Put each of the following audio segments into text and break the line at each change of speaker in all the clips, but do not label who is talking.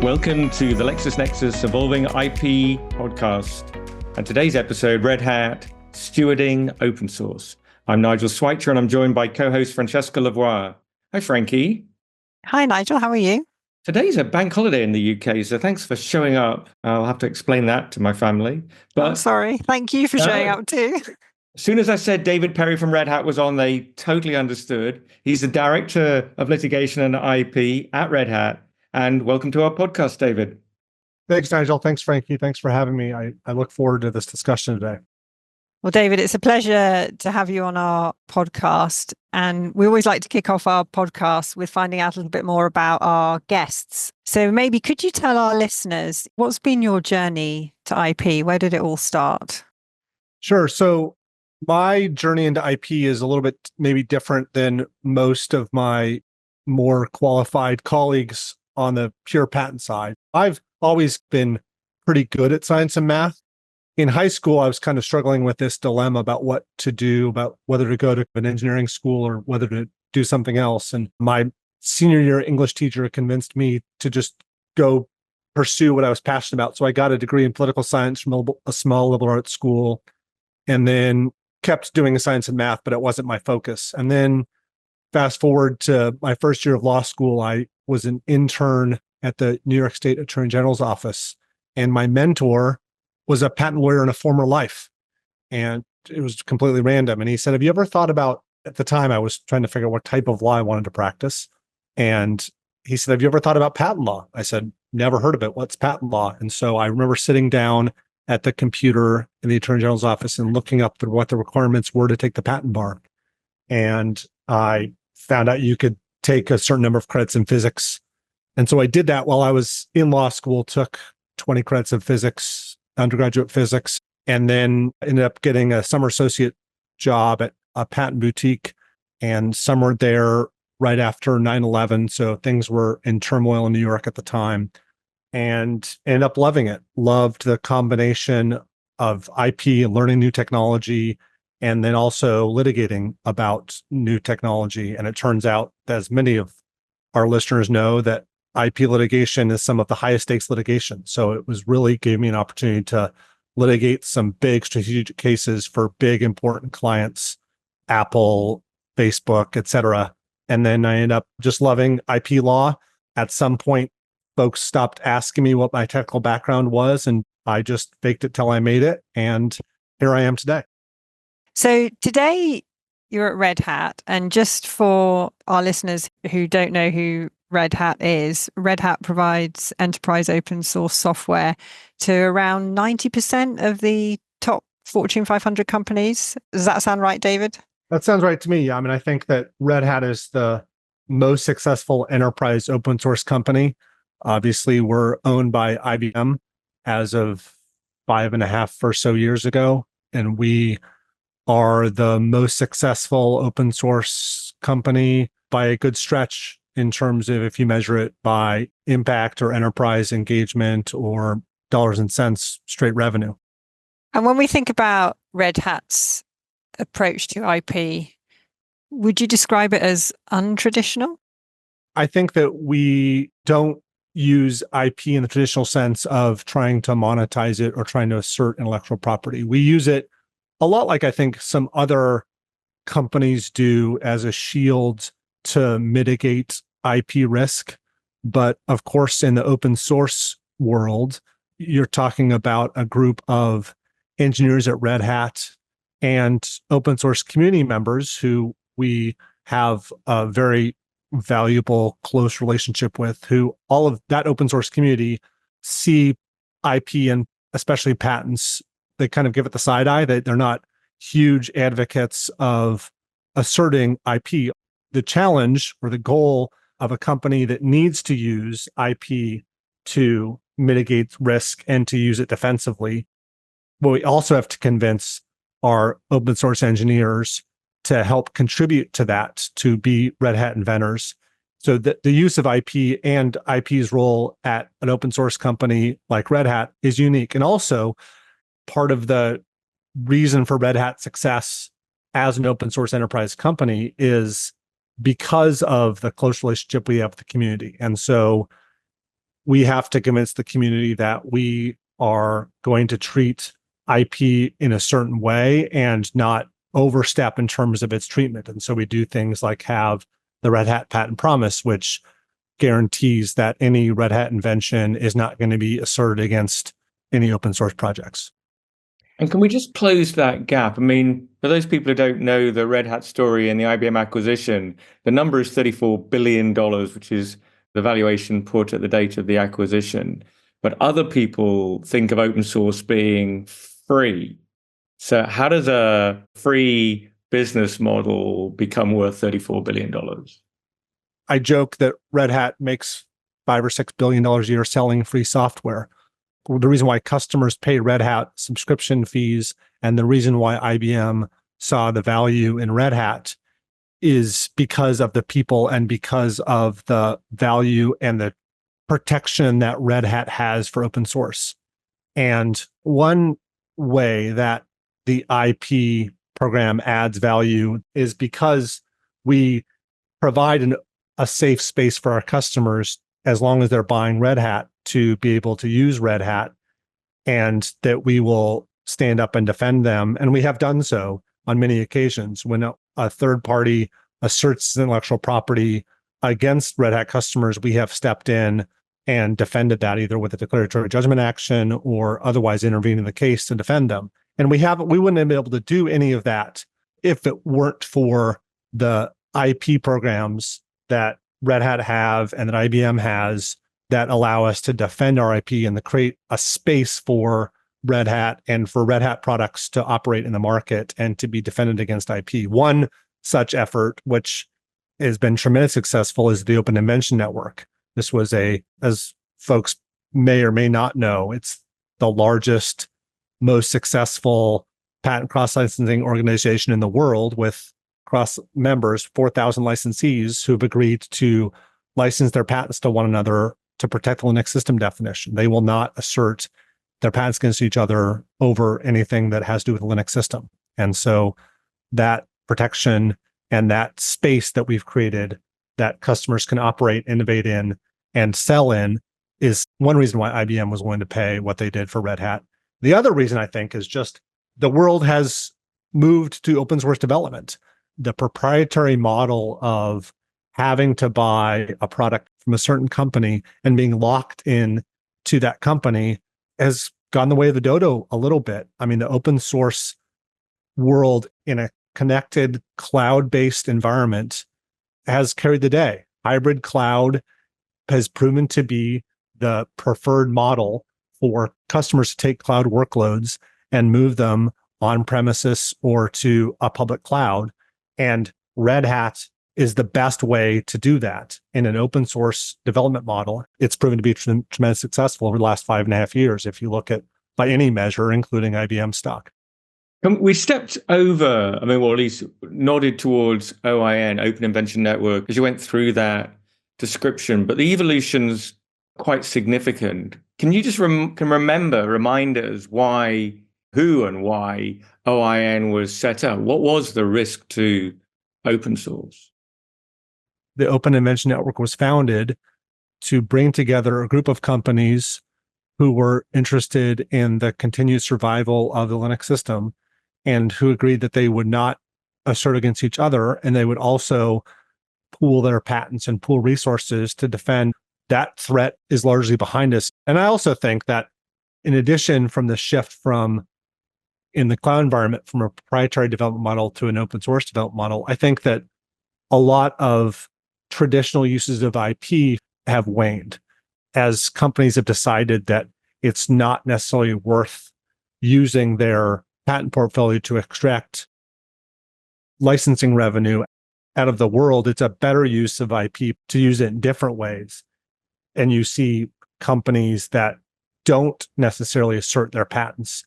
Welcome to the LexisNexis Evolving IP podcast. And today's episode, Red Hat, Stewarding Open Source. I'm Nigel Schweitzer, and I'm joined by co-host Francesca Lavoie. Hi, Frankie.
Hi, Nigel. How are you?
Today's a bank holiday in the UK, so thanks for showing up. I'll have to explain that to my family.
But I'm sorry. Thank you for showing up too.
As soon as I said David Perry from Red Hat was on, they totally understood. He's the Director of Litigation and IP at Red Hat. And welcome to our podcast, David.
Thanks, Nigel. Thanks, Frankie. Thanks for having me. I look forward to this discussion today.
Well, David, it's a pleasure to have you on our podcast. And we always like to kick off our podcast with finding out a little bit more about our guests. So maybe could you tell our listeners, what's been your journey to IP? Where did it all start?
Sure. So my journey into IP is a little bit maybe different than most of my more qualified colleagues on the pure patent side. I've always been pretty good at science and math. In high school, I was kind of struggling with this dilemma about what to do, about whether to go to an engineering school or whether to do something else. And my senior year English teacher convinced me to just go pursue what I was passionate about. So I got a degree in political science from a small liberal arts school, and then kept doing science and math, but it wasn't my focus. And then fast forward to my first year of law school, I was an intern at the New York State Attorney General's office. And my mentor was a patent lawyer in a former life. And it was completely random. And he said, have you ever thought about, at the time I was trying to figure out what type of law I wanted to practice. And he said, have you ever thought about patent law? I said, never heard of it. What's patent law? And so I remember sitting down at the computer in the Attorney General's office and looking up what the requirements were to take the patent bar. And I found out you could take a certain number of credits in physics. And so I did that while I was in law school, took 20 credits of physics, undergraduate physics, and then ended up getting a summer associate job at a patent boutique and summered there right after 9/11. So things were in turmoil in New York at the time, and ended up loving it. Loved the combination of IP and learning new technology, and then also litigating about new technology. And it turns out, as many of our listeners know, that IP litigation is some of the highest stakes litigation. So it was really gave me an opportunity to litigate some big strategic cases for big, important clients, Apple, Facebook, et cetera. And then I ended up just loving IP law. At some point, folks stopped asking me what my technical background was, and I just faked it till I made it. And here I am today.
So today you're at Red Hat. And just for our listeners who don't know who Red Hat is, Red Hat provides enterprise open source software to around 90% of the top Fortune 500 companies. Does that sound right, David?
That sounds right to me. I mean, I think that Red Hat is the most successful enterprise open source company. Obviously, we're owned by IBM as of 5.5 or so years ago, and we are the most successful open source company by a good stretch in terms of if you measure it by impact or enterprise engagement or dollars and cents straight revenue.
And when we think about Red Hat's approach to IP, would you describe it as untraditional?
I think that we don't use IP in the traditional sense of trying to monetize it or trying to assert intellectual property. We use it a lot like I think some other companies do as a shield to mitigate IP risk. But of course, in the open source world, you're talking about a group of engineers at Red Hat and open source community members who we have a very valuable, close relationship with, who all of that open source community see IP and especially patents. They kind of give it the side eye. They're not huge advocates of asserting IP. The challenge or the goal of a company that needs to use IP to mitigate risk and to use it defensively, but we also have to convince our open source engineers to help contribute to that, to be Red Hat inventors. So the use of IP and IP's role at an open source company like Red Hat is unique. And also part of the reason for Red Hat's success as an open source enterprise company is because of the close relationship we have with the community. And so we have to convince the community that we are going to treat IP in a certain way and not overstep in terms of its treatment. And so we do things like have the Red Hat patent promise, which guarantees that any Red Hat invention is not going to be asserted against any open source projects.
And can we just close that gap? I mean, for those people who don't know the Red Hat story and the IBM acquisition, the number is $34 billion, which is the valuation put at the date of the acquisition. But other people think of open source being free. So how does a free business model become worth $34 billion?
I joke that Red Hat makes $5 or $6 billion a year selling free software. The reason why customers pay Red Hat subscription fees and the reason why IBM saw the value in Red Hat is because of the people and because of the value and the protection that Red Hat has for open source. And one way that the IP program adds value is because we provide a safe space for our customers as long as they're buying Red Hat to be able to use Red Hat, and that we will stand up and defend them. And we have done so on many occasions. When a third party asserts intellectual property against Red Hat customers, we have stepped in and defended that either with a declaratory judgment action or otherwise intervened in the case to defend them. And we wouldn't have been able to do any of that if it weren't for the IP programs that Red Hat have and that IBM has that allow us to defend our IP and to create a space for Red Hat and for Red Hat products to operate in the market and to be defended against IP. One such effort, which has been tremendously successful, is the Open Invention Network. This was as folks may or may not know, it's the largest, most successful patent cross-licensing organization in the world with cross members, 4,000 licensees who've agreed to license their patents to one another to protect the Linux system definition. They will not assert their patents against each other over anything that has to do with the Linux system. And so that protection and that space that we've created that customers can operate, innovate in, and sell in is one reason why IBM was willing to pay what they did for Red Hat. The other reason, I think, is just the world has moved to open source development. The proprietary model of having to buy a product from a certain company and being locked in to that company has gone the way of the dodo a little bit. I mean, the open source world in a connected cloud-based environment has carried the day. Hybrid cloud has proven to be the preferred model for customers to take cloud workloads and move them on premises or to a public cloud. And Red Hat is the best way to do that in an open source development model. It's proven to be tremendously successful over the last 5.5 years, if you look at by any measure, including IBM stock.
We stepped over, well, at least nodded towards OIN, Open Invention Network, as you went through that description, but the evolution's quite significant. Can you just remind us who and why OIN was set up? What was the risk to open source?
The Open Invention Network was founded to bring together a group of companies who were interested in the continued survival of the Linux system and who agreed that they would not assert against each other, and they would also pool their patents and pool resources to defend. That threat is largely behind us. And I also think that in addition from the shift from in the cloud environment from a proprietary development model to an open source development model, I think that a lot of traditional uses of IP have waned as companies have decided that it's not necessarily worth using their patent portfolio to extract licensing revenue out of the world. It's a better use of IP to use it in different ways. And you see companies that don't necessarily assert their patents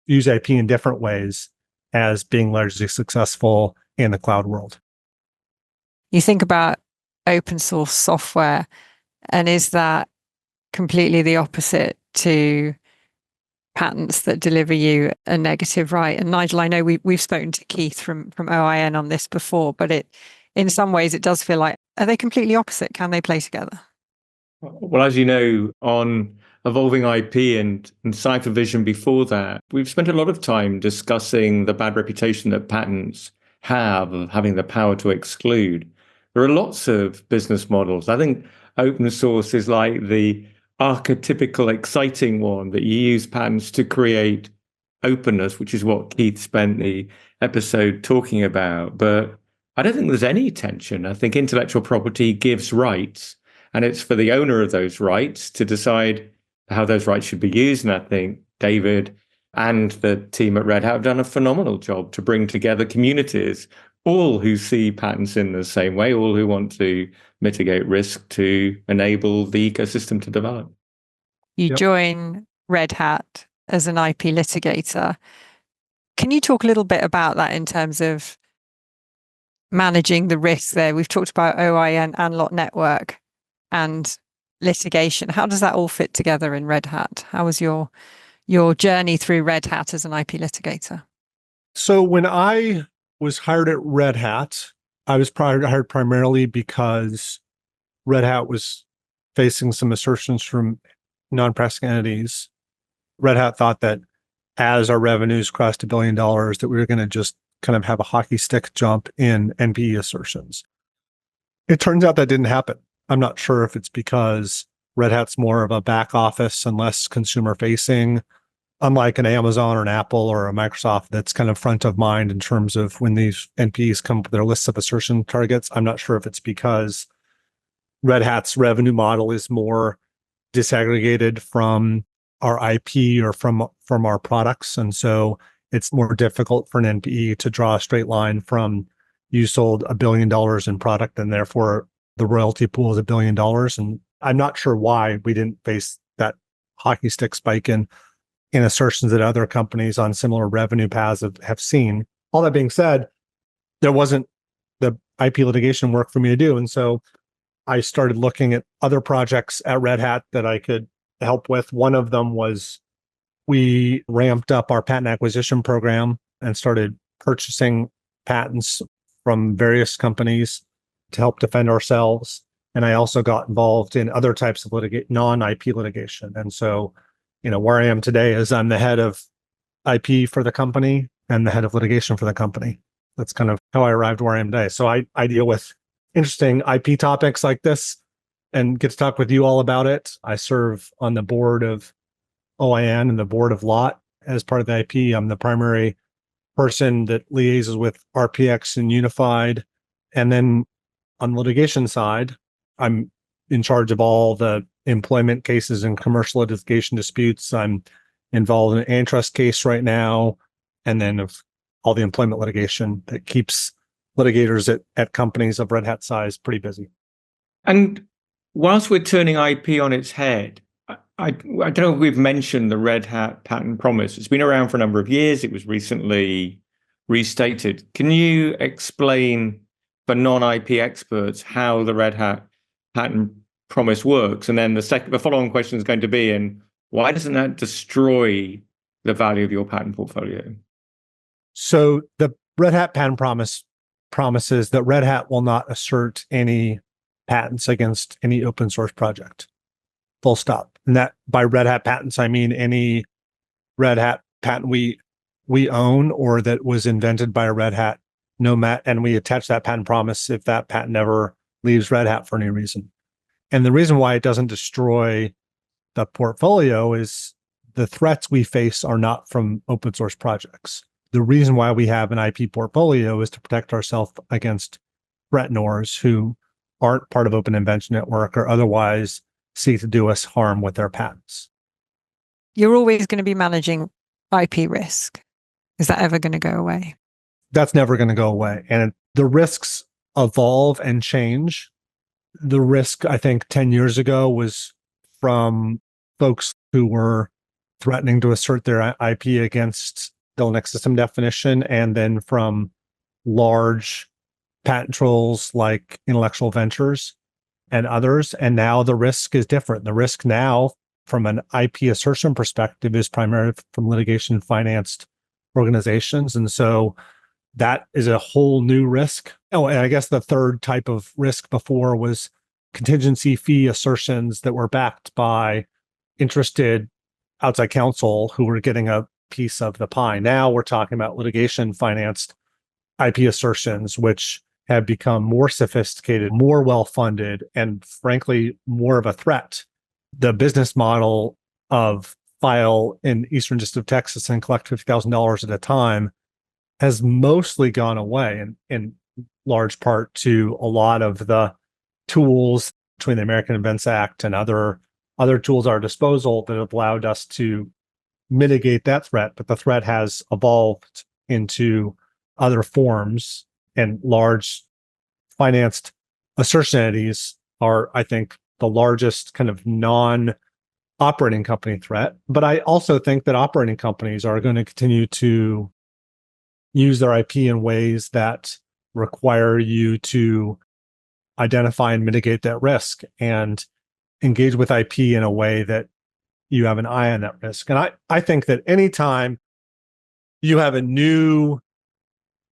use IP in different ways as being largely successful in the cloud world.
You think about open source software, and is that completely the opposite to patents that deliver you a negative right? And Nigel, I know we've spoken to Keith from OIN on this before, but in some ways it does feel like, are they completely opposite? Can they play together?
Well, as you know, on evolving IP and Cypher Vision before that, we've spent a lot of time discussing the bad reputation that patents have of having the power to exclude. There are lots of business models. I think open source is like the archetypical exciting one, that you use patents to create openness, which is what Keith spent the episode talking about. But I don't think there's any tension. I think intellectual property gives rights, and it's for the owner of those rights to decide how those rights should be used. And I think David and the team at Red Hat have done a phenomenal job to bring together communities, all who see patents in the same way, all who want to mitigate risk to enable the ecosystem to develop.
You join Red Hat as an IP litigator. Can you talk a little bit about that in terms of managing the risks there? We've talked about OIN and lot network and litigation. How does that all fit together in Red Hat? How was your journey through Red Hat as an IP litigator?
So when I was hired at Red Hat, I was hired primarily because Red Hat was facing some assertions from non-pressing entities. Red Hat thought that as our revenues crossed $1 billion, that we were going to just kind of have a hockey stick jump in NPE assertions. It turns out that didn't happen. I'm not sure if it's because Red Hat's more of a back office and less consumer facing, unlike an Amazon or an Apple or a Microsoft that's kind of front of mind in terms of when these NPEs come up with their lists of assertion targets. I'm not sure if it's because Red Hat's revenue model is more disaggregated from our IP or from our products. And so it's more difficult for an NPE to draw a straight line from you sold $1 billion in product and therefore the royalty pool is $1 billion. And I'm not sure why we didn't face that hockey stick spike in assertions that other companies on similar revenue paths have seen. All that being said, there wasn't the IP litigation work for me to do. And so I started looking at other projects at Red Hat that I could help with. One of them was we ramped up our patent acquisition program and started purchasing patents from various companies to help defend ourselves. And I also got involved in other types of non-IP litigation. And so, where I am today is I'm the head of IP for the company and the head of litigation for the company. That's kind of how I arrived where I am today. So I deal with interesting IP topics like this and get to talk with you all about it. I serve on the board of OIN and the board of LOT as part of the IP. I'm the primary person that liaises with RPX and Unified. And then on the litigation side, I'm in charge of all the employment cases and commercial litigation disputes. I'm involved in an antitrust case right now, and then of all the employment litigation that keeps litigators at companies of Red Hat size pretty busy.
And whilst we're turning IP on its head, I don't know if we've mentioned the Red Hat patent promise. It's been around for a number of years. It was recently restated. Can you explain for non-IP experts how the Red Hat patent promise works? And then the following question is going to be, and why doesn't that destroy the value of your patent portfolio?
So the Red Hat patent promise promises that Red Hat will not assert any patents against any open source project. Full stop. And that by Red Hat patents, I mean any Red Hat patent we own or that was invented by a Red Hat nomad, and we attach that patent promise if that patent ever leaves Red Hat for any reason. And the reason why it doesn't destroy the portfolio is the threats we face are not from open source projects. The reason why we have an IP portfolio is to protect ourselves against threateners who aren't part of Open Invention Network or otherwise seek to do us harm with their patents.
You're always going to be managing IP risk. Is that ever going to go away?
That's never going to go away. And the risks evolve and change. The risk, I think, 10 years ago was from folks who were threatening to assert their IP against the Linux system definition, and then from large patent trolls like Intellectual Ventures and others. And now the risk is different. The risk now from an IP assertion perspective is primarily from litigation financed organizations. And so that is a whole new risk. Oh, and I guess the third type of risk before was contingency fee assertions that were backed by interested outside counsel who were getting a piece of the pie. Now we're talking about litigation financed IP assertions, which have become more sophisticated, more well-funded, and frankly, more of a threat. The business model of file in Eastern District of Texas and collect $50,000 at a time has mostly gone away in large part to a lot of the tools between the American Invents Act and other tools at our disposal that have allowed us to mitigate that threat. But the threat has evolved into other forms, and large financed assertion entities are, I think, the largest kind of non-operating company threat. But I also think that operating companies are going to continue to use their IP in ways that require you to identify and mitigate that risk and engage with IP in a way that you have an eye on that risk. And I think that anytime you have a new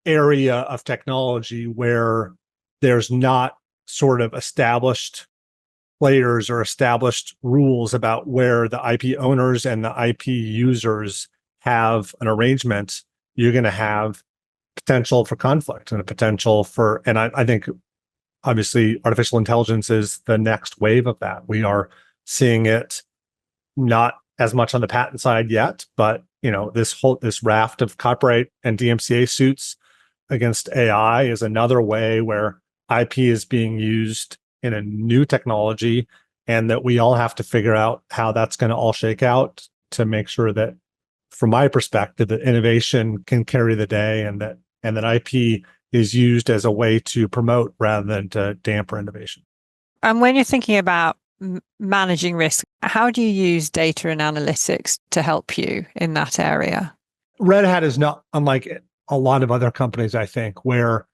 area of technology where there's not sort of established players or established rules about where the IP owners and the IP users have an arrangement, you're going to have potential for conflict and a potential for, and I think obviously artificial intelligence is the next wave of that. We are seeing it not as much on the patent side yet, but this raft of copyright and DMCA suits against AI is another way where IP is being used in a new technology, and that we all have to figure out how that's going to all shake out to make sure that, from my perspective, that innovation can carry the day, and that IP is used as a way to promote rather than to damper innovation.
And when you're thinking about managing risk, how do you use data and analytics to help you in that area?
Red Hat is not unlike a lot of other companies, I think, where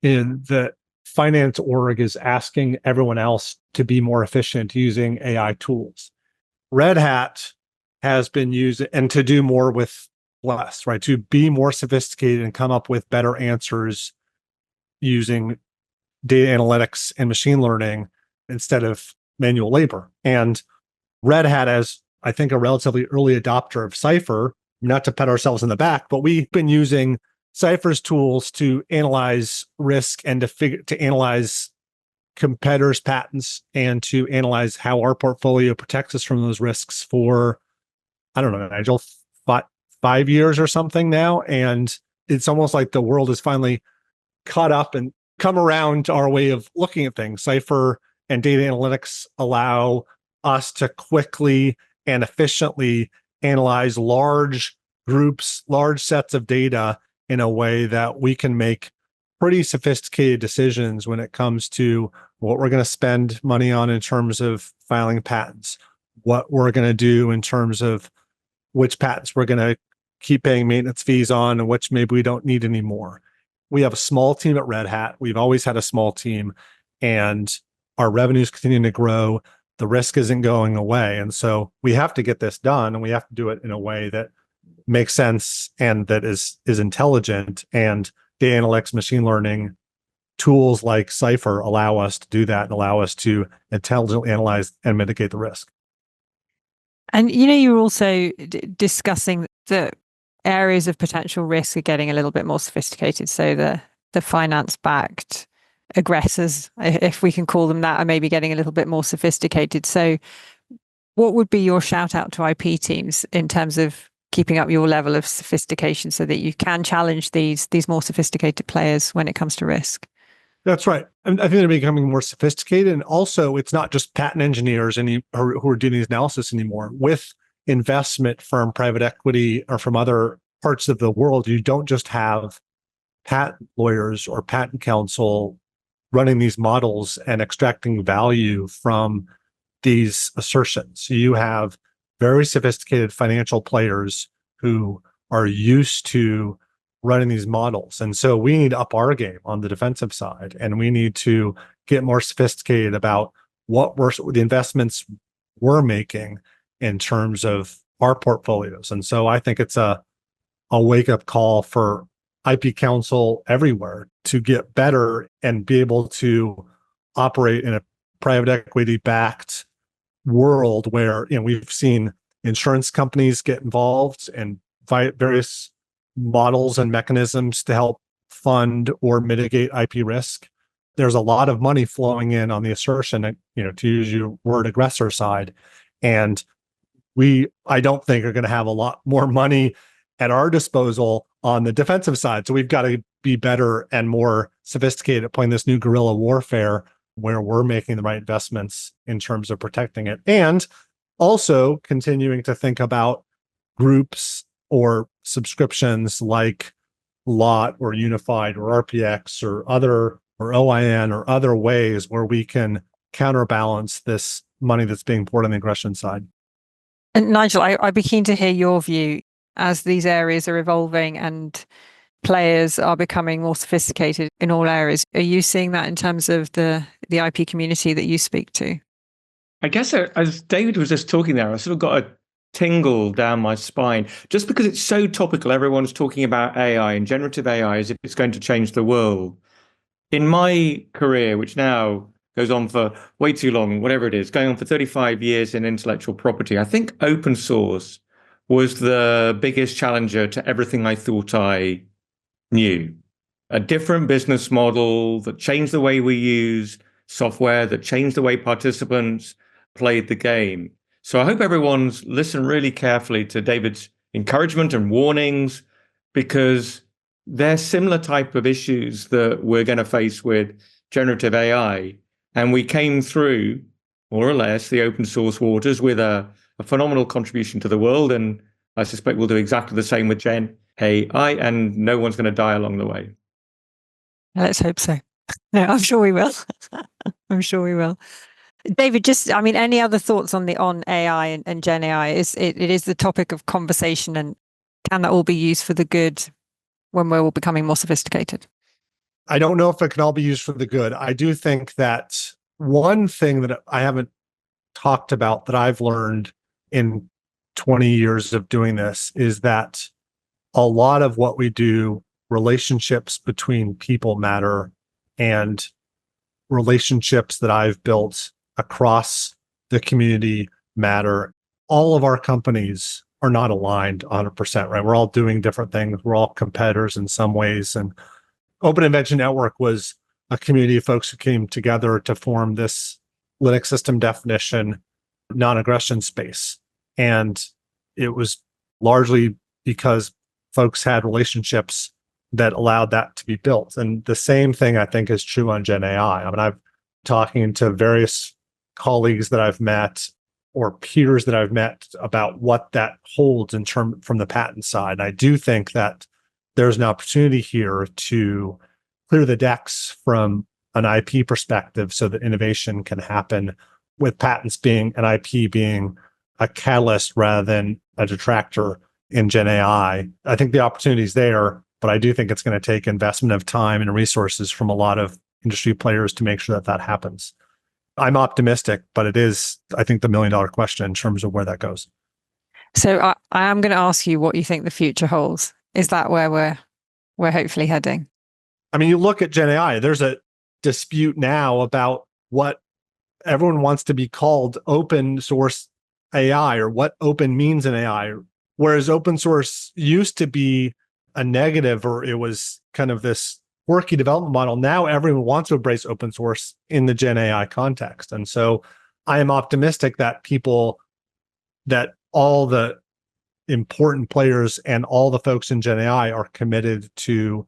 in the finance org is asking everyone else to be more efficient using AI tools. Red Hat has been used and to do more with less, right? To be more sophisticated and come up with better answers using data analytics and machine learning instead of manual labor. And Red Hat, as I think a relatively early adopter of Cypher, not to pat ourselves in the back, but we've been using Cypher's tools to analyze risk and to analyze competitors' patents and to analyze how our portfolio protects us from those risks for, I don't know, Nigel, 5 years or something now. And it's almost like the world has finally caught up and come around to our way of looking at things. Cypher and data analytics allow us to quickly and efficiently analyze large groups, large sets of data in a way that we can make pretty sophisticated decisions when it comes to what we're going to spend money on in terms of filing patents, what we're going to do in terms of which patents we're going to keep paying maintenance fees on and which maybe we don't need anymore. We have a small team at Red Hat. We've always had a small team, and our revenues continue to grow. The risk isn't going away. And so we have to get this done, and we have to do it in a way that makes sense and that is intelligent. And data analytics, machine learning tools like Cypher allow us to do that and allow us to intelligently analyze and mitigate the risk.
And you were also discussing that areas of potential risk are getting a little bit more sophisticated. So the finance-backed aggressors, if we can call them that, are maybe getting a little bit more sophisticated. So what would be your shout out to IP teams in terms of keeping up your level of sophistication so that you can challenge these more sophisticated players when it comes to risk?
That's right. I think they're becoming more sophisticated. And also, it's not just patent engineers who are doing these analysis anymore. With investment from private equity or from other parts of the world, you don't just have patent lawyers or patent counsel running these models and extracting value from these assertions. You have very sophisticated financial players who are used to running these models. And so we need to up our game on the defensive side, and we need to get more sophisticated about the investments we're making in terms of our portfolios. And so I think it's a wake-up call for IP counsel everywhere to get better and be able to operate in a private equity backed world where we've seen insurance companies get involved and various models and mechanisms to help fund or mitigate IP risk. There's a lot of money flowing in on the assertion, to use your word, aggressor side. And I don't think are going to have a lot more money at our disposal on the defensive side. So we've got to be better and more sophisticated at playing this new guerrilla warfare where we're making the right investments in terms of protecting it. And also continuing to think about groups or subscriptions like Lot or Unified or RPX or OIN or other ways where we can counterbalance this money that's being poured on the aggression side.
And Nigel, I'd be keen to hear your view as these areas are evolving and players are becoming more sophisticated in all areas. Are you seeing that in terms of the IP community that you speak to?
I guess as David was just talking there, I sort of got a tingle down my spine just because it's so topical. Everyone's talking about AI and generative AI as if it's going to change the world. In my career, which now goes on for way too long, whatever it is, going on for 35 years in intellectual property, I think open source was the biggest challenger to everything I thought I knew. A different business model that changed the way we use software, that changed the way participants played the game. So I hope everyone's listened really carefully to David's encouragement and warnings, because they're similar type of issues that we're going to face with generative AI. And we came through, more or less, the open source waters with a phenomenal contribution to the world. And I suspect we'll do exactly the same with Gen AI, and no one's going to die along the way.
Let's hope so. No, I'm sure we will. I'm sure we will. David, any other thoughts on AI and Gen AI? It is the topic of conversation, and can that all be used for the good when we're all becoming more sophisticated?
I don't know if it can all be used for the good. I do think that one thing that I haven't talked about that I've learned in 20 years of doing this is that a lot of what we do, relationships between people matter, and relationships that I've built across the community matter. All of our companies are not aligned 100%, right? We're all doing different things. We're all competitors in some ways. And Open Invention Network was a community of folks who came together to form this Linux system definition non-aggression space. And it was largely because folks had relationships that allowed that to be built. And the same thing, I think, is true on Gen AI. I mean, I've talking to various colleagues that I've met or peers that I've met about what that holds in term from the patent side. And I do think that there's an opportunity here to clear the decks from an IP perspective so that innovation can happen, with patents being an IP being a catalyst rather than a detractor in Gen AI. I think the opportunity is there, but I do think it's going to take investment of time and resources from a lot of industry players to make sure that that happens. I'm optimistic, but it is, I think, the $1 million question in terms of where that goes.
So I am going to ask you what you think the future holds. Is that where we're hopefully heading?
I mean, you look at Gen AI, there's a dispute now about what everyone wants to be called open source AI, or what open means in AI. Whereas open source used to be a negative, or it was kind of this quirky development model. Now everyone wants to embrace open source in the Gen AI context. And so I am optimistic that all the important players and all the folks in Gen AI are committed to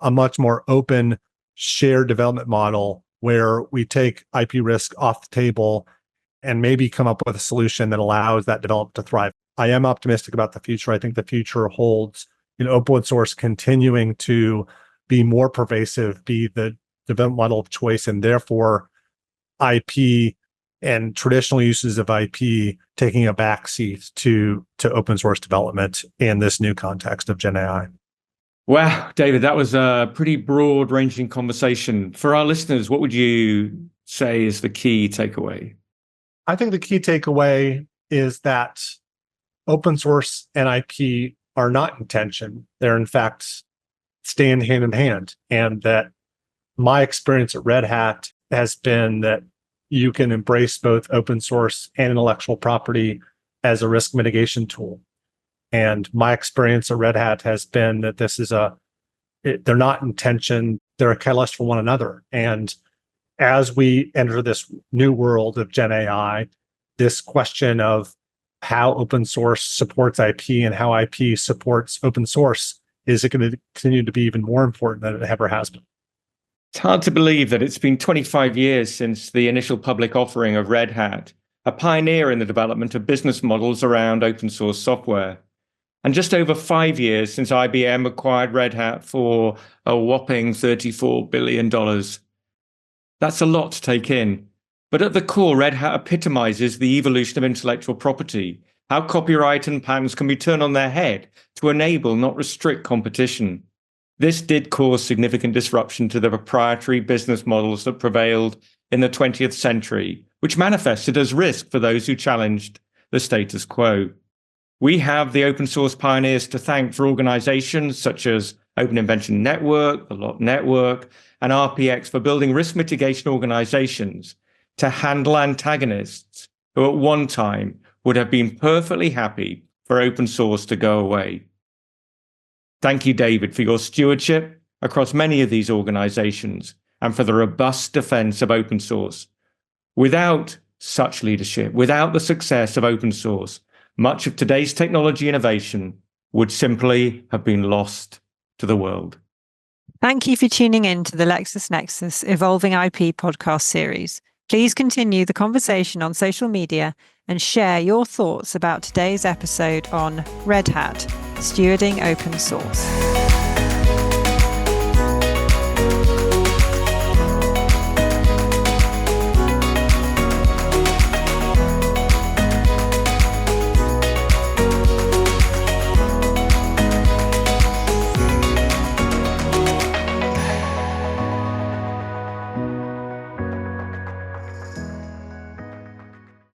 a much more open, shared development model where we take IP risk off the table and maybe come up with a solution that allows that development to thrive. I am optimistic about the future. I think the future holds open source continuing to be more pervasive, be the development model of choice, and therefore IP and traditional uses of IP taking a backseat to open source development in this new context of Gen AI.
Wow, David, that was a pretty broad-ranging conversation. For our listeners, what would you say is the key takeaway?
I think the key takeaway is that open source and IP are not in tension. They're in fact stand hand in hand. And that my experience at Red Hat has been that you can embrace both open source and intellectual property as a risk mitigation tool. And my experience at Red Hat has been that they're not in tension, they're a catalyst for one another. And as we enter this new world of Gen AI, this question of how open source supports IP and how IP supports open source is going to continue to be even more important than it ever has been.
It's hard to believe that it's been 25 years since the initial public offering of Red Hat, a pioneer in the development of business models around open source software. And just over 5 years since IBM acquired Red Hat for a whopping $34 billion. That's a lot to take in. But at the core, Red Hat epitomizes the evolution of intellectual property, how copyright and patents can be turned on their head to enable, not restrict, competition. This did cause significant disruption to the proprietary business models that prevailed in the 20th century, which manifested as risk for those who challenged the status quo. We have the open source pioneers to thank for organizations such as Open Invention Network, the LOT Network, and RPX for building risk mitigation organizations to handle antagonists who at one time would have been perfectly happy for open source to go away. Thank you, David, for your stewardship across many of these organizations and for the robust defense of open source. Without such leadership, without the success of open source, much of today's technology innovation would simply have been lost to the world.
Thank you for tuning in to the LexisNexis Evolving IP podcast series. Please continue the conversation on social media and share your thoughts about today's episode on Red Hat, Stewarding Open Source.